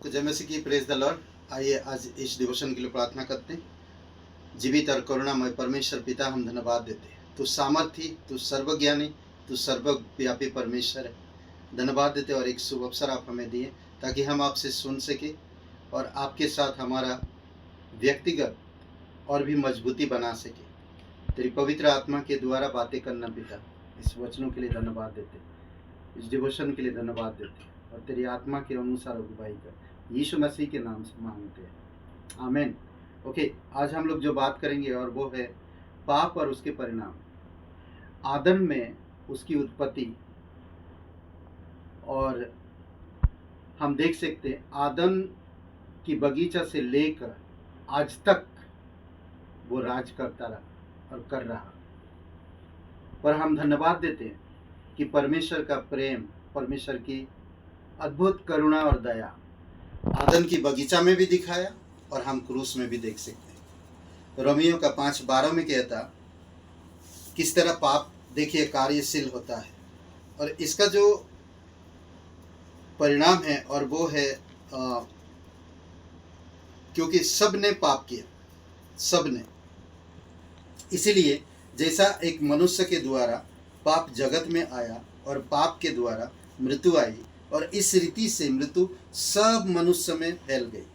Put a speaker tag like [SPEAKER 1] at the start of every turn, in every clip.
[SPEAKER 1] तो जय मसीह की, प्रेज द लॉर्ड। आइए आज इस डिवोशन के लिए प्रार्थना करते हैं। जीवित और करुणामय परमेश्वर पिता, हम धन्यवाद देते हैं। तू सामर्थी, तू सर्वज्ञानी, तू सर्वव्यापी परमेश्वर है। धन्यवाद देते और एक शुभ अवसर आप हमें दिए ताकि हम आपसे सुन सके और आपके साथ हमारा व्यक्तिगत और भी मजबूती बना सके। तेरी पवित्र आत्मा के द्वारा बातें करना पिता, इस वचनों के लिए धन्यवाद देते, इस डिवोशन के लिए धन्यवाद देते और तेरी आत्मा के अनुसार अगुवाई कर यीशु मसीह के नाम से मांगते हैं, आमीन। ओके, आज हम लोग जो बात करेंगे और वो है पाप और उसके परिणाम। आदम में उसकी उत्पत्ति, और हम देख सकते हैं आदम की बगीचा से लेकर आज तक वो राज करता रहा और कर रहा। पर हम धन्यवाद देते हैं कि परमेश्वर का प्रेम, परमेश्वर की अद्भुत करुणा और दया आदम की बगीचा में भी दिखाया और हम क्रूस में भी देख सकते हैं। रोमियो का 5:12 में कहता किस तरह पाप देखिए कार्यशील होता है और इसका जो परिणाम है और वो है क्योंकि सब ने पाप किया, सब ने। इसीलिए जैसा एक मनुष्य के द्वारा पाप जगत में आया और पाप के द्वारा मृत्यु आई, और इस रीति से मृत्यु सब मनुष्य में फैल गई,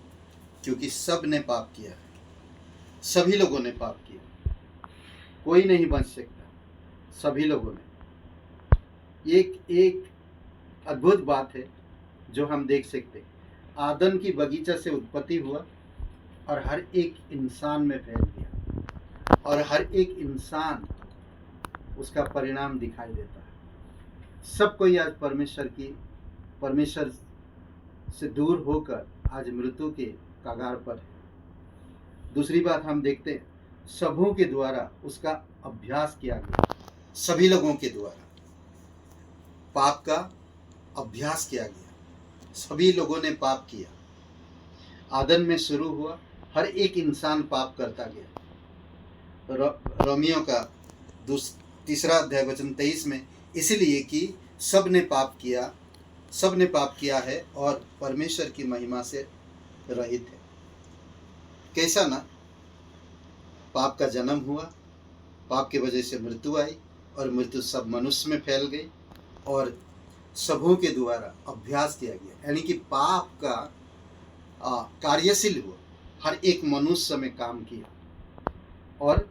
[SPEAKER 1] क्योंकि सब ने पाप किया है। सभी लोगों ने पाप किया, कोई नहीं बच सकता, सभी लोगों ने। एक अद्भुत बात है जो हम देख सकते हैं। आदम की बगीचा से उत्पत्ति हुआ और हर एक इंसान में फैल गया और हर एक इंसान उसका परिणाम दिखाई देता है। सब कोई आज परमेश्वर से दूर होकर आज मृत्यु के कगार पर है। दूसरी बात हम देखते हैं, सबों के द्वारा उसका अभ्यास किया गया, सभी लोगों के द्वारा पाप का अभ्यास किया गया, सभी लोगों ने पाप किया। आदम में शुरू हुआ, हर एक इंसान पाप करता गया। रोमियो का 3 अध्याय वचन 23 में, इसलिए कि सब ने पाप किया है और परमेश्वर की महिमा से रहित है। कैसा ना, पाप का जन्म हुआ, पाप की वजह से मृत्यु आई और मृत्यु सब मनुष्य में फैल गई और सबों के द्वारा अभ्यास किया गया, यानी कि पाप का कार्यशील हुआ, हर एक मनुष्य में काम किया और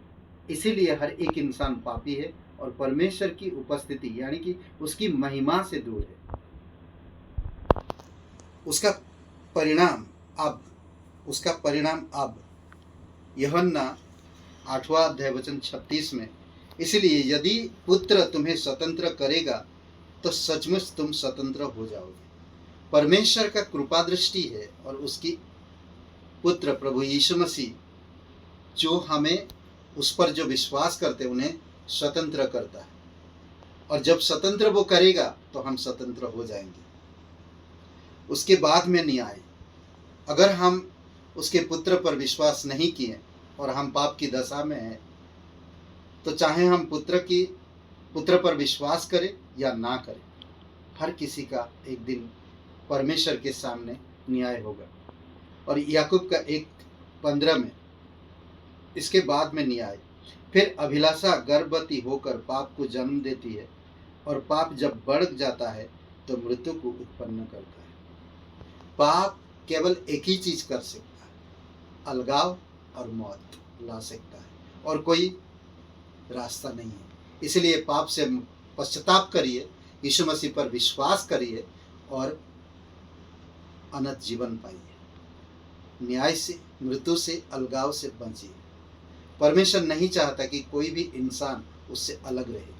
[SPEAKER 1] इसीलिए हर एक इंसान पापी है और परमेश्वर की उपस्थिति यानी कि उसकी महिमा से दूर है। उसका परिणाम अब यूहन्ना 8वां अध्याय वचन 36 में, इसलिए यदि पुत्र तुम्हें स्वतंत्र करेगा तो सचमुच तुम स्वतंत्र हो जाओगे। परमेश्वर का कृपा दृष्टि है और उसकी पुत्र प्रभु यीशु मसीह जो हमें उस पर जो विश्वास करते उन्हें स्वतंत्र करता है, और जब स्वतंत्र वो करेगा तो हम स्वतंत्र हो जाएंगे। उसके बाद में न्याय, अगर हम उसके पुत्र पर विश्वास नहीं किए और हम पाप की दशा में हैं, तो चाहे हम पुत्र पर विश्वास करें या ना करें, हर किसी का एक दिन परमेश्वर के सामने न्याय होगा। और याकूब का 1:15 में, इसके बाद में न्याय, फिर अभिलाषा गर्भवती होकर पाप को जन्म देती है और पाप जब बढ़ जाता है तो मृत्यु को उत्पन्न करता है। पाप केवल एक ही चीज कर सकता है, अलगाव और मौत ला सकता है, और कोई रास्ता नहीं है। इसलिए पाप से पश्चाताप करिए, यीशु मसीह पर विश्वास करिए और अनंत जीवन पाइए। न्याय से, मृत्यु से, अलगाव से बचिए। परमेश्वर नहीं चाहता कि कोई भी इंसान उससे अलग रहे।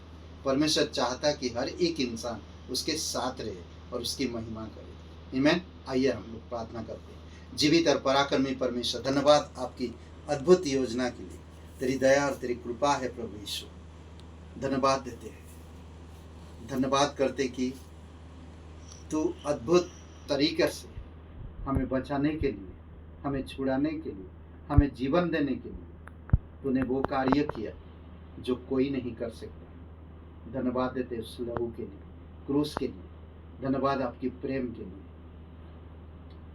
[SPEAKER 1] परमेश्वर चाहता कि हर एक इंसान उसके साथ रहे और उसकी महिमा करे। आमीन। आइए हम लोग प्रार्थना करते हैं। जीवित और पराक्रमी परमेश्वर, धन्यवाद आपकी अद्भुत योजना के लिए। तेरी दया और तेरी कृपा है प्रभु यीशु। धन्यवाद देते हैं, धन्यवाद करते कि तू अद्भुत तरीके से हमें बचाने के लिए, हमें छुड़ाने के लिए, हमें जीवन देने के लिए तूने वो कार्य किया जो कोई नहीं कर सकता। धन्यवाद देते उस लहू के लिए, क्रूस के लिए। धन्यवाद आपकी प्रेम के लिए।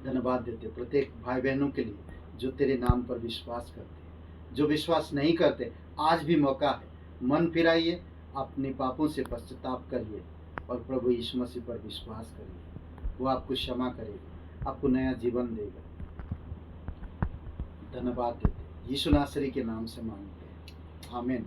[SPEAKER 1] धन्यवाद देते प्रत्येक भाई बहनों के लिए जो तेरे नाम पर विश्वास करते हैं। जो विश्वास नहीं करते, आज भी मौका है, मन फिराइए, अपने पापों से पश्चाताप करिए और प्रभु यीशु मसीह पर विश्वास करिए। वो आपको क्षमा करेगा, आपको नया जीवन देगा। धन्यवाद देते यीशु नासरी के नाम से मांगते हैं, आमीन।